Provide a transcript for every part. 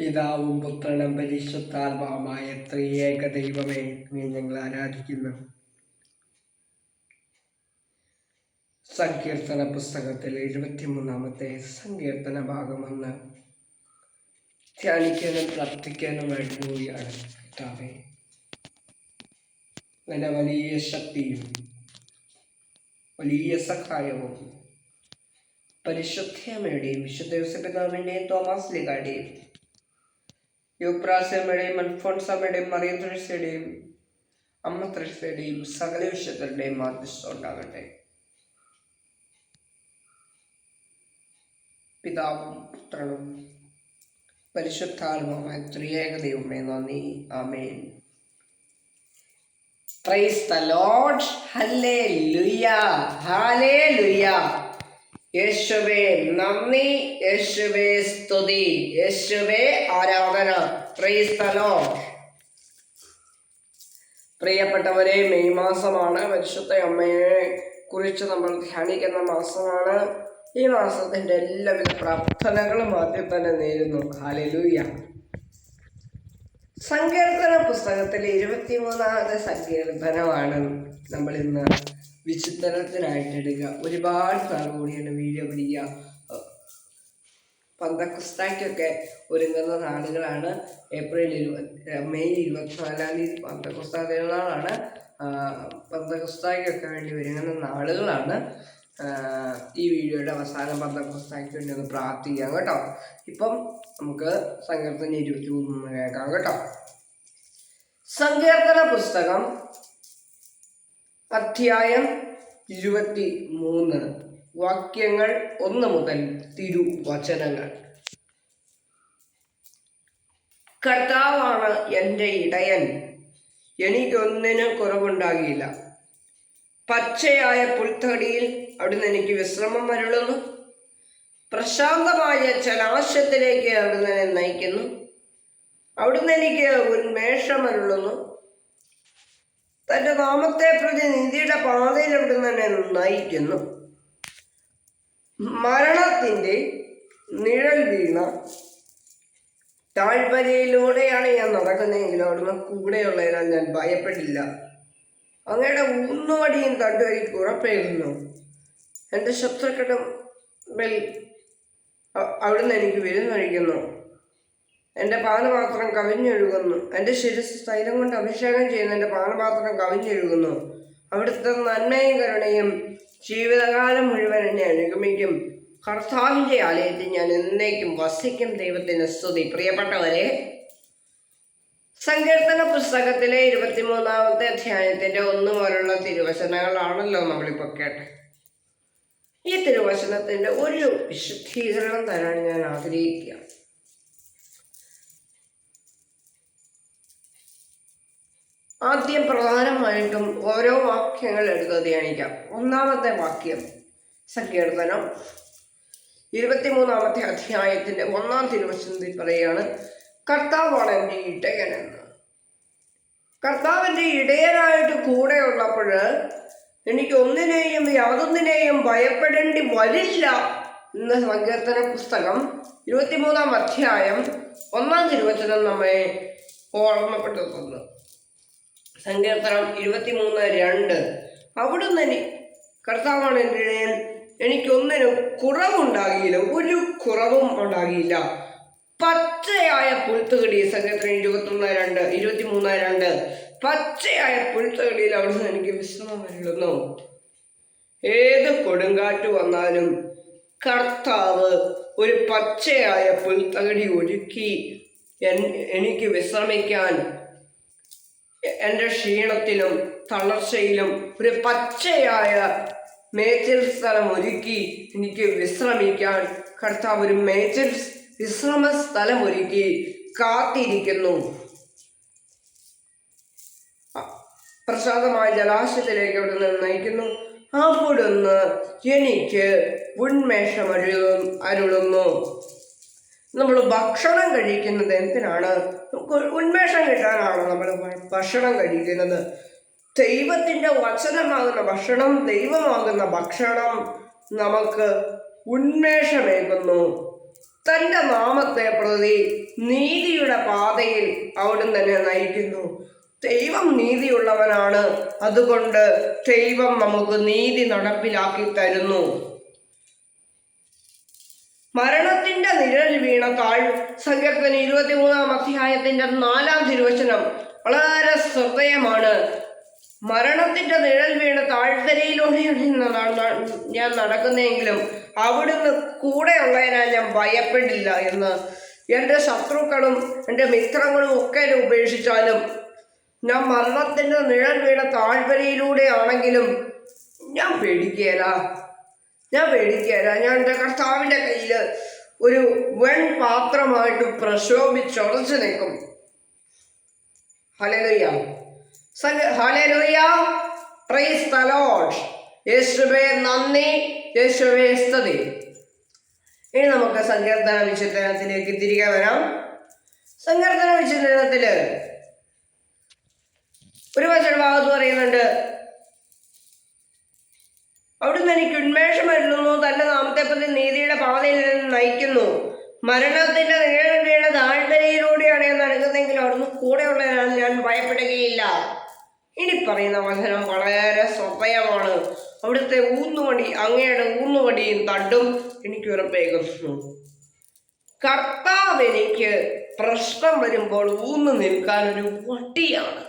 പിതാവും പുത്രനും പരിശുദ്ധാത്മാവുമായ ത്രിയേക ദൈവമേ, നീ ഞങ്ങൾ ആരാധിക്കുന്നു. സങ്കീർത്തന പുസ്തകത്തിൽ 73-ാമത്തെ സങ്കീർത്തന ഭാഗമെന്ന് ധ്യാനിക്കാനും പ്രാർത്ഥിക്കാനും വേണ്ടിയാണ്. കർത്താവേ, നല്ല വലിയ ശക്തിയും വലിയ സഹായവും പരിശുദ്ധമ്മയുടെയും വിശുദ്ധ യോസേപ്പിതാവിന്റെയും തോമാസ് ലീഗയുടെയും യൂപ്രാസ്യമ്മയുടെയും അൽഫോൺസാമ്മയുടെയും മറിയം ത്രേസ്യയുടെയും അമ്മ ത്രേസ്യയുടെയും സകല വിശുദ്ധരുടെയും മാധ്യസ്ഥം ഉണ്ടാകട്ടെ. പിതാവും പുത്രനും പരിശുദ്ധാത്മാവുമായ ത്രിയേക ദൈവമേ നന്ദി. ആമേൻ. Praise the lord. ഹല്ലേലൂയ, ഹല്ലേലൂയ. യേശുവേ നന്ദി, യേശുവേ സ്തുതി, യേശുവേ ആരാധന. Praise the lord. പ്രിയപ്പെട്ടവരെ, മെയ് മാസമാണ്. പരിശുദ്ധ അമ്മയെ കുറിച്ച് നമ്മൾ ധ്യാനിക്കുന്ന മാസമാണ്. ഈ മാസത്തിന്റെ എല്ലാവിധ പ്രാർത്ഥനകളും ആദ്യം തന്നെ നേരുന്നു. ഹല്ലേലൂയ. സങ്കീർത്തന പുസ്തകത്തിലെ 23-ാമത്തെ സങ്കീർത്തനമാണ് നമ്മൾ ഇന്ന് വിചിന്തനത്തിനായിട്ട് എടുക്കുക. ഒരുപാട് നാൾ കൂടിയാണ് വീഡിയോ പിടിക്കുക. പന്തക്കുസ്തായ്ക്കൊക്കെ ഒരുങ്ങുന്ന നാളുകളാണ്. മെയ് 24-ാം തീയതി പന്തക്കുസ്താ തിരുനാളാണ്. പന്തക്കുസ്തായ്ക്കൊക്കെ വേണ്ടി ഒരുങ്ങുന്ന നാളുകളാണ്. ഈ വീഡിയോയുടെ അവസാനം പന്തക്കുസ്തായ്ക്ക് വേണ്ടി ഒന്ന് പ്രാർത്ഥിക്കാം കേട്ടോ. ഇപ്പം നമുക്ക് സങ്കീർത്തനം 23 കേൾക്കാം കേട്ടോ. സങ്കീർത്തന പുസ്തകം അധ്യായം 23, വാക്യങ്ങൾ 1 മുതൽ തിരുവചനങ്ങൾ. കർത്താവാണ് എൻ്റെ ഇടയൻ, എനിക്കൊന്നിനും കുറവുണ്ടാകില്ല. പച്ചയായ പുൽത്തടിയിൽ അവിടുന്ന് എനിക്ക് വിശ്രമം അരുളുന്നു. പ്രശാന്തമായ ജലാശയത്തിലേക്ക് അവിടുന്ന് എന്നെ നയിക്കുന്നു. അവിടുന്ന് എനിക്ക് ഉന്മേഷമരുളുന്നു. തൻ്റെ നാമത്തെ പ്രതി നീതിയുടെ പാതയിൽ അവിടുന്ന് എന്നെ നയിക്കുന്നു. മരണത്തിൻ്റെ നിഴൽ വീണ താഴ്വരയിലൂടെയാണ് ഞാൻ നടക്കുന്നതെങ്കിലും അവിടുന്ന് കൂടെയുള്ളതിനാൽ ഞാൻ ഭയപ്പെടില്ല. അങ്ങയുടെ ഊന്നുവടിയും തണ്ടുവരി ഉറപ്പേകുന്നു. എൻ്റെ ശത്രുക്കളുടെ മേൽ അവിടുന്ന് എനിക്ക് വിരുന്നൊഴിക്കുന്നു. എൻ്റെ പാനപാത്രം കവിഞ്ഞൊഴുകുന്നു. എൻ്റെ ശിരസ് തൈലം കൊണ്ട് അഭിഷേകം ചെയ്യുന്ന എൻ്റെ പാനപാത്രം കവിഞ്ഞൊഴുകുന്നു. അവിടുത്തെ നന്മയും കരുണയും ജീവിതകാലം മുഴുവൻ എന്നെ അനുഗമിക്കും. കർത്താവിൻ്റെ ആലയത്തിൽ ഞാൻ എന്നേക്കും വസിക്കും. ദൈവത്തിന് സ്തുതി. പ്രിയപ്പെട്ടവരെ, സങ്കീർത്തന പുസ്തകത്തിലെ 23-ാമത്തെ അധ്യായത്തിൻ്റെ 1 മുതലുള്ള തിരുവചനങ്ങളാണല്ലോ നമ്മളിപ്പോൾ കേട്ടത്. ഈ തിരുവചനത്തിൻ്റെ ഒരു വിശുദ്ധീകരണം തരാൻ ഞാൻ ആഗ്രഹിക്കുക. ആദ്യം പ്രധാനമായിട്ടും ഓരോ വാക്യങ്ങൾ എടുത്ത് ധ്യാനിക്കാം. 1-ാമത്തെ വാക്യം, സങ്കീർത്തനം 23-ാമത്തെ അധ്യായത്തിൻ്റെ 1-ാം തിരുവചനത്തിൽ പറയുകയാണ്, കർത്താവാണ് എൻ്റെ ഇടയനെന്ന്. കർത്താവിൻ്റെ ഇടയനായിട്ട് കൂടെ ഉള്ളപ്പോൾ എനിക്ക് യാതൊന്നിനെയും ഭയപ്പെടേണ്ടി വരില്ല എന്ന സങ്കീർത്തന പുസ്തകം 23-ാം അധ്യായം 1-ാം തിരുവചനം നമ്മെ ഓർമ്മപ്പെടുത്തുന്നു. സങ്കീർത്തനം 23:2, അവിടുന്ന് കർത്താവാണ് എൻ്റെ ഇടയൻ, എനിക്കൊന്നിനും കുറവുണ്ടാകില്ല, ഒരു കുറവും ഉണ്ടാകില്ല. പച്ചയായ പുൽത്തകിടി, സങ്കീർത്തനം 23:2, പച്ചയായ പുൽത്തകിടിയിൽ അവിടുന്ന് എനിക്ക് വിശ്രമം അരുളുന്നു. ഏത് കൊടുങ്കാറ്റ് വന്നാലും കർത്താവ് ഒരു പച്ചയായ പുൽത്തകിടി ഒരുക്കി എനിക്ക് വിശ്രമിക്കാൻ, എൻ്റെ ക്ഷീണത്തിലും തളർച്ചയിലും ഒരു പച്ചയായ മേച്ചിൽ സ്ഥലം ഒരുക്കി എനിക്ക് വിശ്രമിക്കാൻ കർത്താവ് ഒരു വിശ്രമ സ്ഥലം ഒരുക്കി കാത്തിരിക്കുന്നു. പ്രസാദമായ ജലാശയത്തിലേക്ക് അവിടുന്ന് നയിക്കുന്നു. അവിടുന്ന് എനിക്ക് ഉന്മേഷം അരുളുന്നു. നമ്മൾ ഭക്ഷണം കഴിക്കുന്നത് എന്തിനാണ്? നമുക്ക് ഉന്മേഷം കിട്ടാനാണ് നമ്മൾ ഭക്ഷണം കഴിക്കുന്നത്. ദൈവത്തിൻ്റെ വചനമാകുന്ന ഭക്ഷണം, ദൈവമാകുന്ന ഭക്ഷണം നമുക്ക് ഉന്മേഷമേകുന്നു. തൻ്റെ നാമത്തെ പ്രതി നീതിയുടെ പാതയിൽ അവിടുന്ന് തന്നെ നയിക്കുന്നു. ദൈവം നീതിയുള്ളവനാണ്. അതുകൊണ്ട് ദൈവം നമുക്ക് നീതി നടപ്പിലാക്കി തരുന്നു. മരണത്തിന്റെ നിഴൽ വീണ സങ്കീർത്തനം 23-ാം അധ്യായത്തിന്റെ 4-ാം തിരുവചനം വളരെ ശ്രദ്ധേയമാണ്. മരണത്തിന്റെ നിഴൽ വീണ താഴ്വരയിലൂടെയാണ് ഞാൻ നടക്കുന്നതെങ്കിലും അവിടുന്ന് കൂടെയുള്ളതിനാൽ ഞാൻ ഭയപ്പെടില്ല എന്ന്. എൻ്റെ ശത്രുക്കളും എൻ്റെ മിത്രങ്ങളും ഒക്കെ ഉപേക്ഷിച്ചാലും ഞാൻ മരണത്തിന്റെ നിഴൽ വീണ താഴ്വരയിലൂടെ ആണെങ്കിലും ഞാൻ പേടിക്കുകയില്ല. ഞാൻ എൻ്റെ കർത്താവിൻ്റെ കയ്യിൽ ഒരു വെൺപാത്രമായിട്ട് പ്രശോഭിച്ചുറച്ചു നിൽക്കും. Hallelujah, hallelujah, price the Lord. യേശുവേ നന്ദി, യേശുവേ സ്തുതി. ഇനി നമുക്ക് സങ്കീർത്തന വിചിന്തനത്തിലേക്ക് തിരികെ വരാം. സങ്കീർത്തന വിചിന്തനത്തില് ഒരു വചനഭാഗത്ത് പറയുന്നുണ്ട്, അവിടുന്ന് എനിക്ക് ഉന്മേഷം വരുന്നു, തന്റെ നാമത്തെ പ്രതി നീതിയുടെ പാതയിൽ നിന്ന് നയിക്കുന്നു. മരണത്തിന്റെ നിഴലിന്റെ താഴ്വരയിലൂടെയാണ് ഞാൻ നടക്കുന്നതെങ്കിൽ അവിടുന്ന് കൂടെയുള്ളതിനാൽ ഞാൻ ഭയപ്പെടുകയില്ല. ഇനി പറയുന്ന വചനം വളരെ ശ്രദ്ധേയമാണ്. അവിടുത്തെ ഊന്നുവടി, അങ്ങയുടെ ഊന്നുവടിയും തണ്ടും എനിക്ക് ഉറപ്പേകുന്നു. കർത്താവ് എനിക്ക് പ്രശ്നം വരുമ്പോൾ ഊന്നു നിൽക്കാൻ ഒരു വടിയാണ്.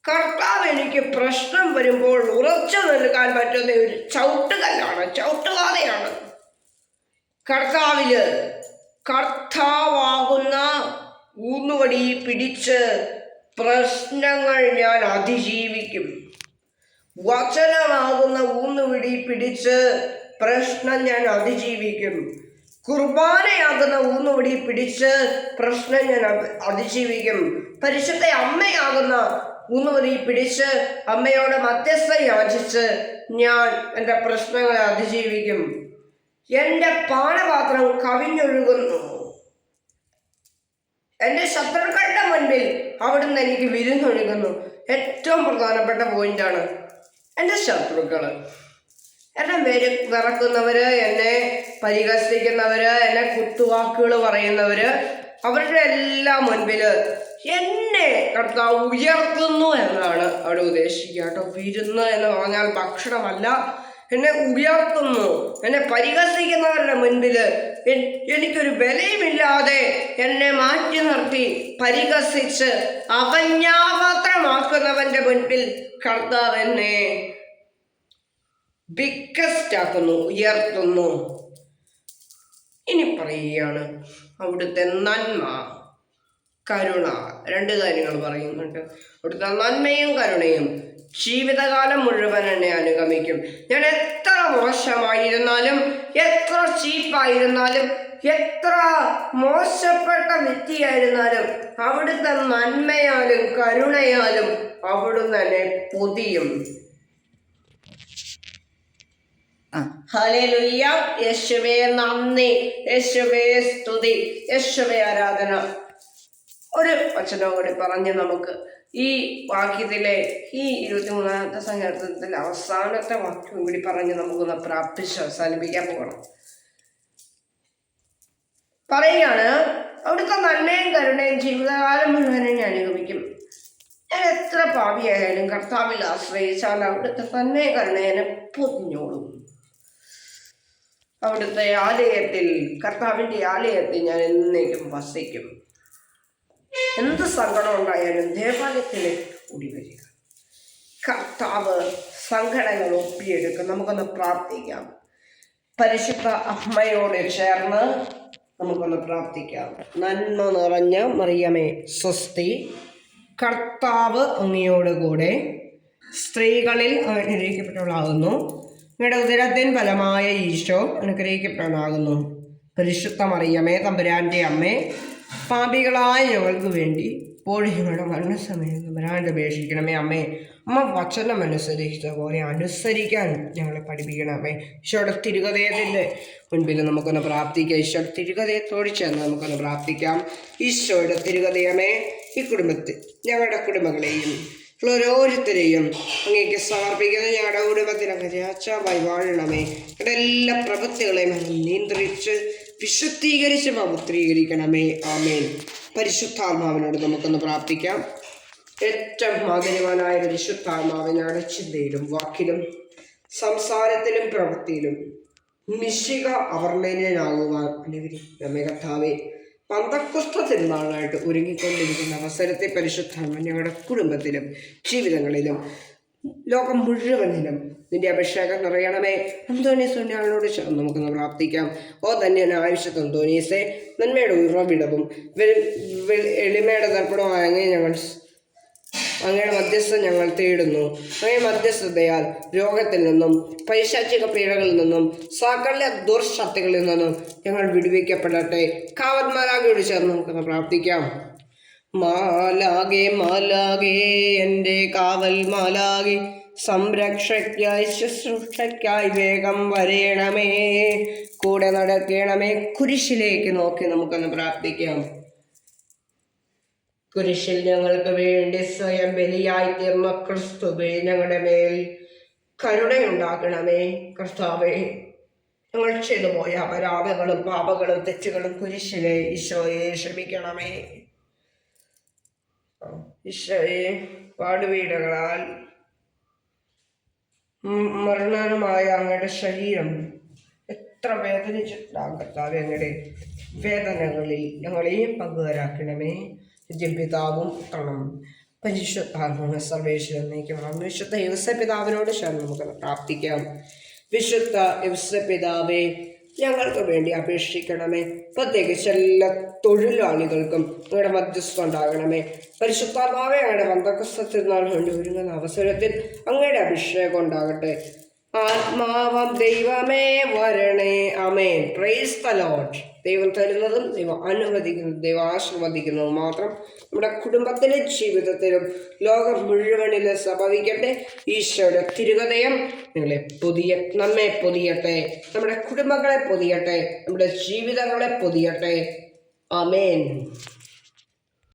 കർത്താവ് എനിക്ക് പ്രശ്നം വരുമ്പോൾ ഉറച്ചു നിൽക്കാൻ പറ്റുന്ന ഒരു ചവിട്ടുകല്ലാണ്, ചവിട്ടുപാതയാണ്. കർത്താവാകുന്ന ഊന്നുവടി പിടിച്ച് പ്രശ്നങ്ങൾ ഞാൻ അതിജീവിക്കും. വചനമാകുന്ന ഊന്നുവടി പിടിച്ച് പ്രശ്നം ഞാൻ അതിജീവിക്കും. കുർബാനയാകുന്ന ഊന്നുവടി പിടിച്ച് പ്രശ്നം ഞാൻ അതിജീവിക്കും. പരിശുദ്ധ അമ്മയാകുന്ന ഊന്നുവടി പിടിച്ച് അമ്മയോട് മധ്യസ്ഥ യാചിച്ച് ഞാൻ എൻ്റെ പ്രശ്നങ്ങളെ അതിജീവിക്കും. എൻ്റെ പാനപാത്രം കവിഞ്ഞൊഴുകുന്നു. എൻ്റെ ശത്രുക്കളുടെ മുൻപിൽ അവിടുന്ന് എനിക്ക് വിരുന്നൊഴുകുന്നു. ഏറ്റവും പ്രധാനപ്പെട്ട പോയിന്റാണ് എൻ്റെ ശത്രുക്കൾ. എന്നെ വിറക്കുന്നവര്, എന്നെ പരിഹസിക്കുന്നവര്, എന്നെ കുത്തുവാക്കുകൾ പറയുന്നവര്, അവരുടെ എല്ലാം മുൻപിൽ എന്നെ കർത്താവ് ഉയർത്തുന്നു എന്നാണ് അവിടെ ഉദ്ദേശിക്കുക കേട്ടോ. വിരുന്ന് എന്ന് പറഞ്ഞാൽ ഭക്ഷണമല്ല. എന്നെ ഉയർത്തുന്നു. എന്നെ പരിഹസിക്കുന്നവരുടെ മുൻപിൽ എനിക്കൊരു വിലയുമില്ലാതെ എന്നെ മാറ്റി നിർത്തി പരിഹസിച്ച് അപഞ്ഞാപാത്രമാക്കുന്നവന്റെ മുൻപിൽ കർത്താവ് എന്നെ ബിഗ്ഗസ്റ്റ് ആക്കുന്നു, ഉയർത്തുന്നു. ഇനി പറയുകയാണ് അവിടുത്തെ നന്മ, കരുണ. രണ്ട് കാര്യങ്ങൾ പറയുന്നുണ്ട്. അവിടുത്തെ നന്മയും കരുണയും ജീവിതകാലം മുഴുവൻ എന്നെ അനുഗമിക്കും. ഞാൻ എത്ര മോശമായിരുന്നാലും, എത്ര ചീപ്പായിരുന്നാലും, എത്ര മോശപ്പെട്ട വ്യക്തിയായിരുന്നാലും അവിടുത്തെ നന്മയാലും കരുണയാലും അവിടുന്ന് എന്നെ പൊതിയും. ഹല്ലേലൂയ, യേശുവേ നന്ദി, യേശുവേ സ്തുതി, യേശുവേ ആരാധന. ഒരു വചനം കൂടി പറഞ്ഞ് നമുക്ക് ഈ വാക്യത്തിലെ ഈ 23-ാമത്തെ സങ്കീർത്തനത്തിലെ അവസാനത്തെ വാക്യം കൂടി പറഞ്ഞ് നമുക്കൊന്ന് പ്രാർത്ഥിച്ച് അവസാനിപ്പിക്കാൻ പോകണം. പറയുകയാണ്, അവിടുത്തെ നന്മയും കരുണയും ജീവിതകാലം മുഴുവനും ഞാൻ അനുഗമിക്കും. ഞാൻ എത്ര പാപിയായാലും കർത്താവിൽ ആശ്രയിച്ചാൽ അവിടുത്തെ നന്മയും കരുണയെ പൊതിഞ്ഞോളും. അവിടുത്തെ ആലയത്തിൽ, കർത്താവിൻ്റെ ആലയത്തിൽ ഞാൻ എന്നേക്കും വസിക്കും. എന്ത് സങ്കടം ഉണ്ടായാലും ദേവാലയത്തിലേക്ക് കൂടി വരിക. കർത്താവ് സങ്കടങ്ങൾ ഒപ്പിയെടുക്കും. നമുക്കൊന്ന് പ്രാർത്ഥിക്കാം. പരിശുദ്ധ അമ്മയോട് ചേർന്ന് നമുക്കൊന്ന് പ്രാർത്ഥിക്കാം. നന്മ നിറഞ്ഞ മറിയമേ സ്വസ്തി, കർത്താവ് അങ്ങയോട് കൂടെ, സ്ത്രീകളിൽ അനുഗ്രഹിക്കപ്പെട്ടവളാകുന്നു. നിങ്ങളുടെ ഉദരത്തിൻ ഫലമായ ഈശോ അനുഗ്രഹിക്കപ്പെട്ടവനാകുന്നു. പരിശുദ്ധ മറിയമേ തമ്പുരാൻ്റെ അമ്മേ, പാപികളായ ഞങ്ങൾക്ക് വേണ്ടി ഇപ്പോഴും ഞങ്ങളുടെ മരണസമയം തമ്പുരാൻ്റെ അപേക്ഷിക്കണമേ. അമ്മേ, അമ്മ വചനം അനുസരിച്ച പോലെ അനുസരിക്കാൻ ഞങ്ങളെ പഠിപ്പിക്കണമേ. ഈശോയുടെ തിരുഹൃദയത്തിൻ്റെ മുൻപിൽ നമുക്കൊന്ന് പ്രാർത്ഥിക്കാം. ഈശോയുടെ തിരുഹൃദയത്തോട് ചേർന്ന് നമുക്കൊന്ന് പ്രാർത്ഥിക്കാം. ഈശോയുടെ തിരുഹൃദയമേ, ഈ കുടുംബത്തിൽ ഞങ്ങളുടെ കുടുംബങ്ങളെയും ഓരോരുത്തരെയും അങ്ങേക്ക് സമർപ്പിക്കുന്നത്. ഞങ്ങളുടെ കുടുംബത്തിലൊക്കെ രാജാവായി വാഴണമേ. ഞങ്ങളുടെ എല്ലാ പ്രവൃത്തികളെയും നിയന്ത്രിച്ച് വിശുദ്ധീകരിച്ച് പവിത്രീകരിക്കണമേ. ആമേൻ. പരിശുദ്ധാത്മാവിനോട് നമുക്കൊന്ന് പ്രാർത്ഥിക്കാം. ഏറ്റവും ആദരവാനായ പരിശുദ്ധാത്മാവ് ഞങ്ങളുടെ ചിന്തയിലും വാക്കിലും സംസാരത്തിലും പ്രവൃത്തിയിലും മിശിക അവർണ്ണനാകുവാൻ അനുഗ്രഹിക്കണമേ കർത്താവേ. പന്തക്കുസ്ത തിരുനാളായിട്ട് ഒരുങ്ങിക്കൊണ്ടിരിക്കുന്ന അവസരത്തെ പരിശുദ്ധാത്മാവ് ഞങ്ങളുടെ കുടുംബത്തിലും ജീവിതങ്ങളിലും ലോകം മുഴുവനിലും നിന്റെ അഭിഷേകം നിറയണമേ. അന്തോനീസ് ഞങ്ങളോട് നമുക്കൊന്ന് പ്രാർത്ഥിക്കാം. ഓ ധന്യനായ വിശുദ്ധ അന്തോനീസേ, നന്മയുടെ ഉറവിടവും എളിമയുടെ തർപ്പണമായ അങ്ങയുടെ മധ്യസ്ഥം ഞങ്ങൾ തേടുന്നു. അങ്ങയുടെ മധ്യസ്ഥതയാൽ രോഗത്തിൽ നിന്നും പൈശാചിക പീഡകളിൽ നിന്നും സകല ദുർശക്തികളിൽ നിന്നും ഞങ്ങൾ വിടുവിക്കപ്പെടട്ടെ. കാവന്മാരാകയോട് ചേർന്ന് നമുക്കൊന്ന് പ്രാർത്ഥിക്കാം. മാലാകെ മാലാകെ എൻ്റെ കാവൽ മാലാകെ, സംരക്ഷയ്ക്കായി ശുശ്രൂഷയ്ക്കായി വേഗം വരേണമേ, കൂടെ നടക്കണമേ. കുരിശിലേക്ക് നോക്കി നമുക്കൊന്ന് പ്രാർത്ഥിക്കാം. കുരിശിൽ ഞങ്ങൾക്ക് വേണ്ടി സ്വയം ബലിയായി തീർന്ന ക്രിസ്തുവേ, ഞങ്ങളുടെ മേൽ കരുണയുണ്ടാക്കണമേ. കർത്താവേ, ഞങ്ങൾ ചെയ്തു പോയ അപരാധങ്ങളും പാപങ്ങളും തെറ്റുകളും കുരിശിലെ ഈശോയെ ക്ഷമിക്കണമേ. ഈശോയെ, പാടുവീടുകളാൽ മരണമായ അങ്ങയുടെ ശരീരം എത്ര വേദനിച്ചിട്ടുണ്ടാകും കർത്താവേ. അങ്ങയുടെ വേദനകളിൽ ഞങ്ങളെയും പങ്കുകാരാക്കണമേ. പിതാവും പുത്രനും പരിശുദ്ധാത്മാവും സർവേശ്വരനേക്കും. വിശുദ്ധ യൗസപിതാവിനോട് ചേർന്ന് നമുക്ക് പ്രാർത്ഥിക്കാം. വിശുദ്ധ യൗസപിതാവേ, ഞങ്ങൾക്ക് വേണ്ടി അപേക്ഷിക്കണമേ. പ്രത്യേകിച്ച് എല്ലാ തൊഴിലാളികൾക്കും അങ്ങയുടെ മധ്യസ്ഥം ഉണ്ടാകണമേ. പരിശുദ്ധാത്മാവേ, അങ്ങയുടെ പന്തക്കുസ്ത തിരുനാൾ വേണ്ടി ഒരുങ്ങുന്ന അവസരത്തിൽ അങ്ങയുടെ അഭിഷേകം ഉണ്ടാകട്ടെ. ആത്മാവം ദൈവമേ വരണേ. ആമേൻ. Praise the lord. ദൈവം തരുന്നതും ദൈവം അനുവദിക്കുന്നതും ദൈവം ആശീർവദിക്കുന്നതും മാത്രം നമ്മുടെ കുടുംബത്തിലെ ജീവിതത്തിലും ലോകം മുഴുവനിലും സംഭവിക്കട്ടെ. ഈശോയുടെ തിരുഹൃദയം നമ്മെ പൊതിയട്ടെ, നമ്മുടെ കുടുംബങ്ങളെ പൊതിയട്ടെ, നമ്മുടെ ജീവിതങ്ങളെ പൊതിയട്ടെ. ആമേൻ.